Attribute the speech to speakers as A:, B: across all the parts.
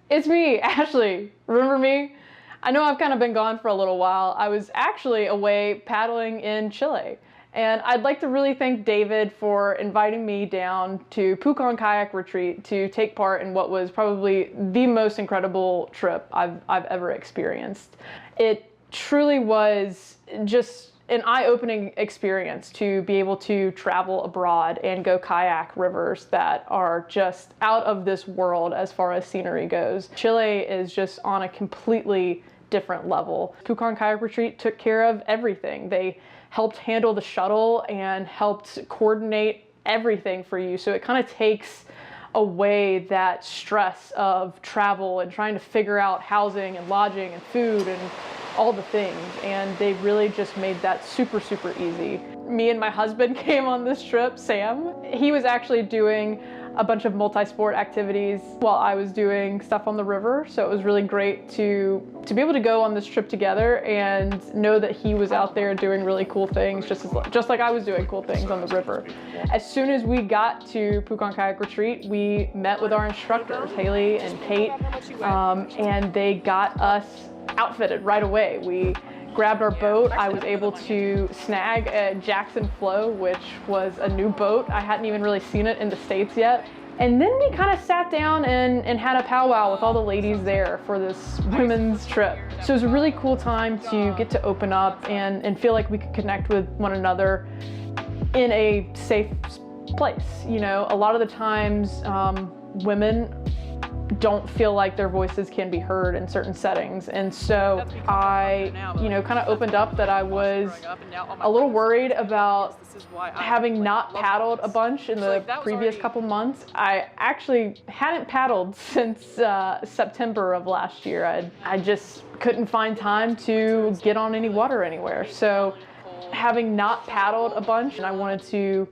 A: It's me, Ashley. Remember me? I know I've kind of been gone for a little while. I was actually away paddling in Chile. And I'd like to really thank David for inviting me down to Pukan kayak retreat to take part in what was probably the most incredible trip I've ever experienced. It truly was just an eye-opening experience to be able to travel abroad and go kayak rivers that are just out of this world as far as scenery goes. Chile is just on a completely different level. Pukan Kayak Retreat took care of everything. They helped handle the shuttle and helped coordinate everything for you. So it kind of takes away that stress of travel and trying to figure out housing and lodging and food and all the things, and they really just made that super, super easy. Me and my husband came on this trip, Sam. He was actually doing a bunch of multi-sport activities while I was doing stuff on the river, so it was really great to be able to go on this trip together and know that he was out there doing really cool things, just like I was doing cool things on the river. As soon as we got to Pukan Kayak Retreat, we met with our instructors, Haley and Kate, and they got us outfitted right away. We grabbed our boat. I was able to snag a Jackson Flow, which was a new boat. I hadn't even really seen it in the States yet. And then we kind of sat down and had a powwow with all the ladies there for this women's trip. So it was a really cool time to get to open up and feel like we could connect with one another in a safe place. You know, a lot of the times women don't feel like their voices can be heard in certain settings. And so I, kind of opened up that I was a little worried about having not paddled a bunch in the previous couple months. I actually hadn't paddled since September of last year. I just couldn't find time to get on any water anywhere. So having not paddled a bunch, and I wanted to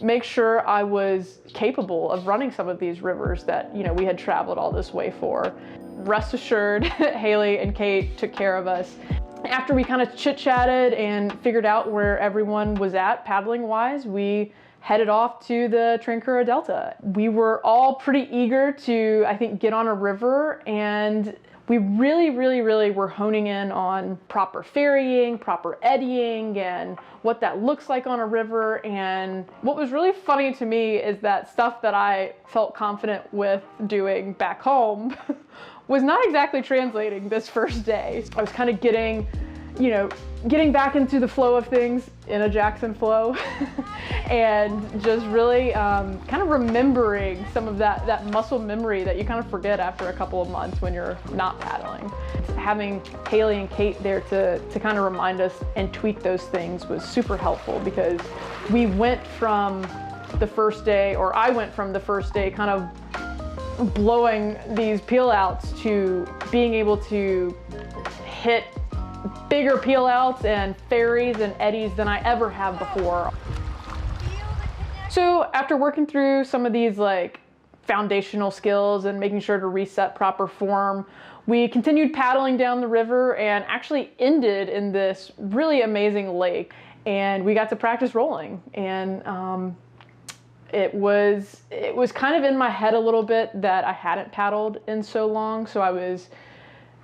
A: make sure I was capable of running some of these rivers that, we had traveled all this way for. Rest assured, Haley and Kate took care of us. After we kind of chit-chatted and figured out where everyone was at paddling-wise, we headed off to the Trancura Delta. We were all pretty eager to, I think, get on a river, and we really were honing in on proper ferrying, proper eddying, and what that looks like on a river. And what was really funny to me is that stuff that I felt confident with doing back home was not exactly translating this first day. I was kind of getting back into the flow of things in a Jackson Flow and just really kind of remembering some of that muscle memory that you kind of forget after a couple of months when you're not paddling. Having Haley and Kate there to kind of remind us and tweak those things was super helpful, because we went from the first day, or I went from the first day kind of blowing these peel outs to being able to hit bigger peel outs and ferries and eddies than I ever have before. So after working through some of these foundational skills and making sure to reset proper form, we continued paddling down the river and actually ended in this really amazing lake, and we got to practice rolling. And it was kind of in my head a little bit that I hadn't paddled in so long, so I was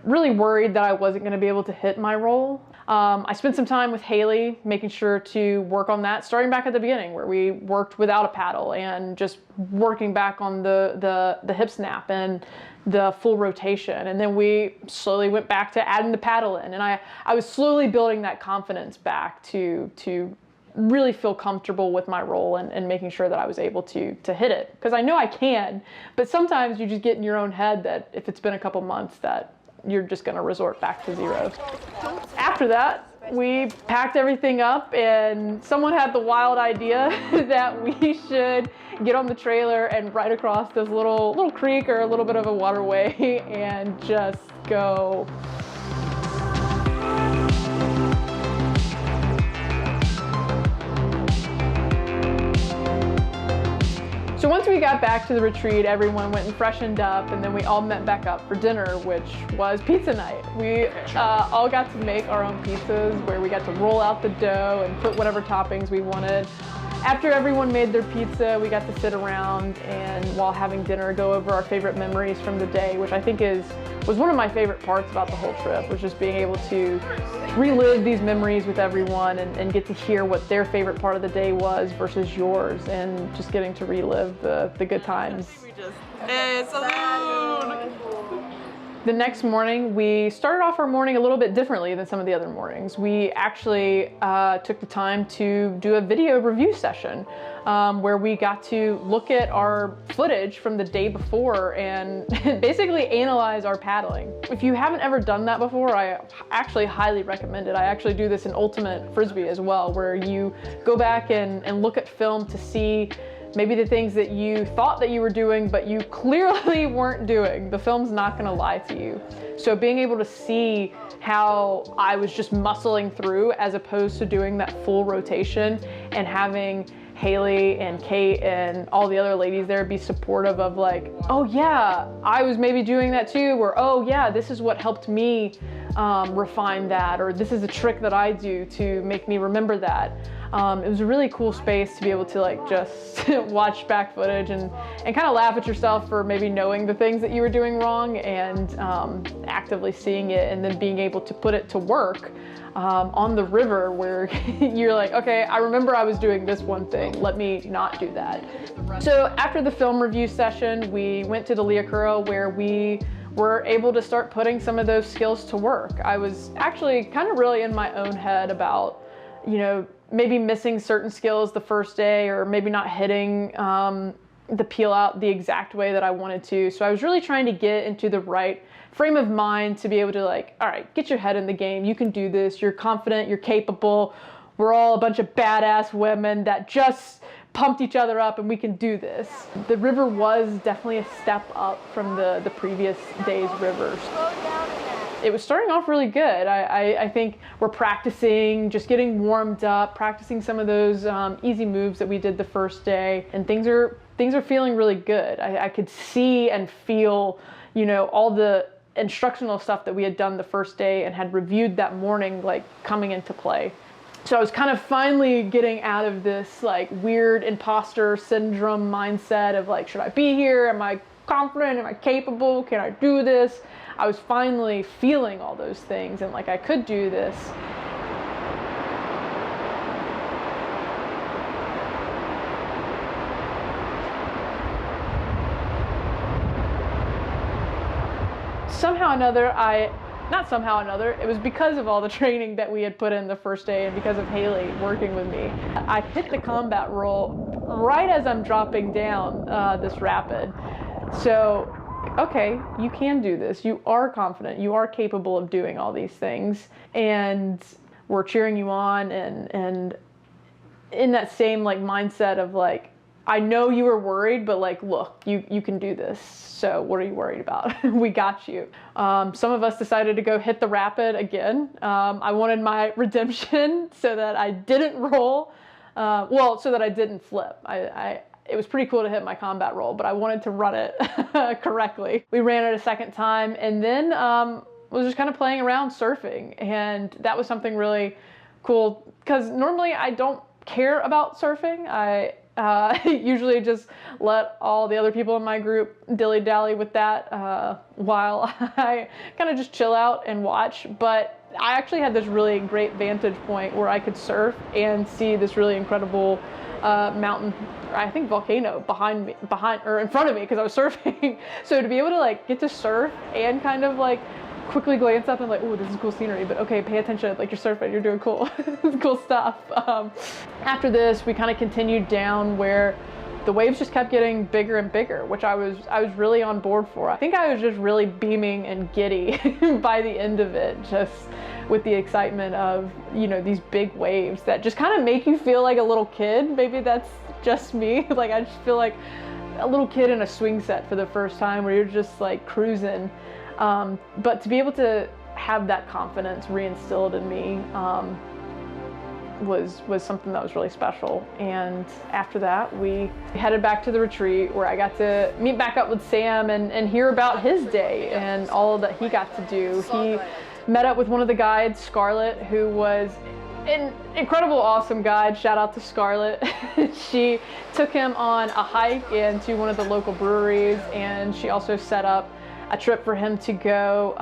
A: really worried that I wasn't going to be able to hit my roll. I spent some time with Haley making sure to work on that, starting back at the beginning where we worked without a paddle and just working back on the hip snap and the full rotation. And then we slowly went back to adding the paddle in. And I was slowly building that confidence back to really feel comfortable with my roll and making sure that I was able to hit it. Because I know I can, but sometimes you just get in your own head that if it's been a couple months that you're just going to resort back to zero. After that, we packed everything up, and someone had the wild idea that we should get on the trailer and ride across this little creek or a little bit of a waterway and just go. So once we got back to the retreat, everyone went and freshened up, and then we all met back up for dinner, which was pizza night. We all got to make our own pizzas, where we got to roll out the dough and put whatever toppings we wanted. After everyone made their pizza, we got to sit around and while having dinner, go over our favorite memories from the day, which I think was one of my favorite parts about the whole trip, was just being able to relive these memories with everyone and get to hear what their favorite part of the day was versus yours, and just getting to relive the good times.
B: Hey, salud!
A: The next morning, we started off our morning a little bit differently than some of the other mornings. We actually took the time to do a video review session where we got to look at our footage from the day before and basically analyze our paddling. If you haven't ever done that before, I actually highly recommend it. I actually do this in Ultimate Frisbee as well, where you go back and look at film to see maybe the things that you thought that you were doing, but you clearly weren't doing. The film's not gonna lie to you. So being able to see how I was just muscling through as opposed to doing that full rotation, and having Haley and Kate and all the other ladies there be supportive of like, oh yeah, I was maybe doing that too, or oh yeah, this is what helped me refine that, or this is a trick that I do to make me remember that. It was a really cool space to be able to like just watch back footage and kind of laugh at yourself for maybe knowing the things that you were doing wrong, and actively seeing it and then being able to put it to work on the river, where you're like, okay, I remember I was doing this one thing, let me not do that. So after the film review session, we went to the Liakura, where we were able to start putting some of those skills to work. I was actually kind of really in my own head about, you know, maybe missing certain skills the first day, or maybe not hitting the peel out the exact way that I wanted to. So I was really trying to get into the right frame of mind to be able to like, all right, get your head in the game. You can do this. You're confident. You're capable. We're all a bunch of badass women that just pumped each other up, and we can do this. The river was definitely a step up from the previous day's rivers. It was starting off really good. I think we're practicing, just getting warmed up, practicing some of those easy moves that we did the first day, and things are feeling really good. I could see and feel, you know, all the instructional stuff that we had done the first day and had reviewed that morning, like coming into play. So I was kind of finally getting out of this like weird imposter syndrome mindset of like, should I be here? Am I confident? Am I capable? Can I do this? I was finally feeling all those things, and like I could do this. Somehow or another, not somehow or another, it was because of all the training that we had put in the first day and because of Haley working with me. I hit the combat roll right as I'm dropping down this rapid. So, okay, you can do this. You are confident. You are capable of doing all these things. And we're cheering you on, and in that same like mindset of like, I know you were worried, but like, look, you can do this. So what are you worried about? We got you. Some of us decided to go hit the rapid again. I wanted my redemption so that I didn't roll. Well, so that I didn't flip. It was pretty cool to hit my combat roll, but I wanted to run it correctly. We ran it a second time, and then was just kind of playing around surfing. And that was something really cool, because normally I don't care about surfing. I usually just let all the other people in my group dilly-dally with that while I kind of just chill out and watch. But I actually had this really great vantage point where I could surf and see this really incredible mountain, I think volcano behind or in front of me, because I was surfing. So to be able to like get to surf and kind of like quickly glance up and like, oh, this is cool scenery, but okay, pay attention, like you're surfing, you're doing cool, cool stuff. After this, we kind of continued down where the waves just kept getting bigger and bigger, which I was really on board for. I think I was just really beaming and giddy by the end of it, just with the excitement of, you know, these big waves that just kind of make you feel like a little kid. Maybe that's just me. Like I just feel like a little kid in a swing set for the first time, where you're just like cruising. But to be able to have that confidence reinstilled in me was something that was really special. And after that, we headed back to the retreat, where I got to meet back up with Sam and hear about his day and all that he got to do. He met up with one of the guides, Scarlett, who was An incredible, awesome guide. Shout out to Scarlett. She took him on a hike into one of the local breweries, and she also set up a trip for him to go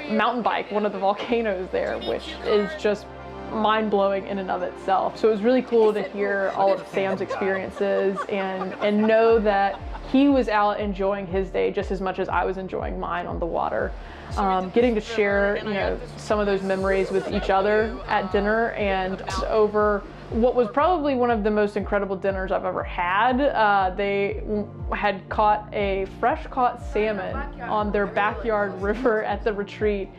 A: mountain bike one of the volcanoes there, which is just mind-blowing in and of itself. So it was really cool to hear all of Sam's experiences and know that he was out enjoying his day just as much as I was enjoying mine on the water. Getting to share, you know, some of those memories with each other at dinner and over what was probably one of the most incredible dinners I've ever had. They had caught a fresh caught salmon on their backyard river at the retreat,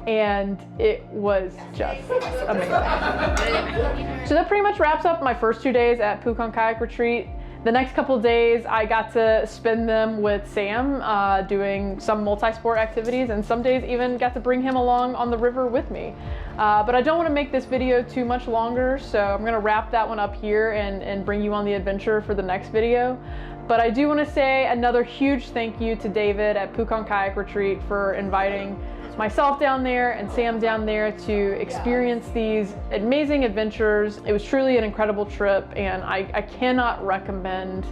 A: and it was just amazing. So that pretty much wraps up my first 2 days at Pukan Kayak Retreat. The next couple days, I got to spend them with Sam, doing some multi-sport activities, and some days even got to bring him along on the river with me. But I don't want to make this video too much longer, so I'm going to wrap that one up here and bring you on the adventure for the next video. But I do want to say another huge thank you to David at Pukan Kayak Retreat for inviting myself down there and Sam down there to experience these amazing adventures. It was truly an incredible trip, and I cannot recommend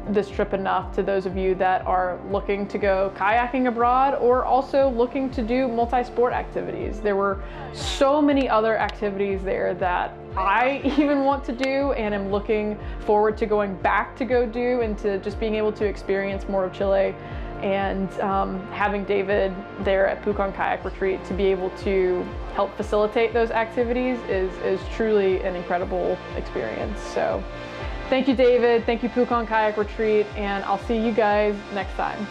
A: this trip enough to those of you that are looking to go kayaking abroad or also looking to do multi-sport activities. There were so many other activities there that I even want to do and am looking forward to going back to go do, and to just being able to experience more of Chile. And having David there at Pukan Kayak Retreat to be able to help facilitate those activities is truly an incredible experience. So thank you, David. Thank you, Pukan Kayak Retreat, and I'll see you guys next time.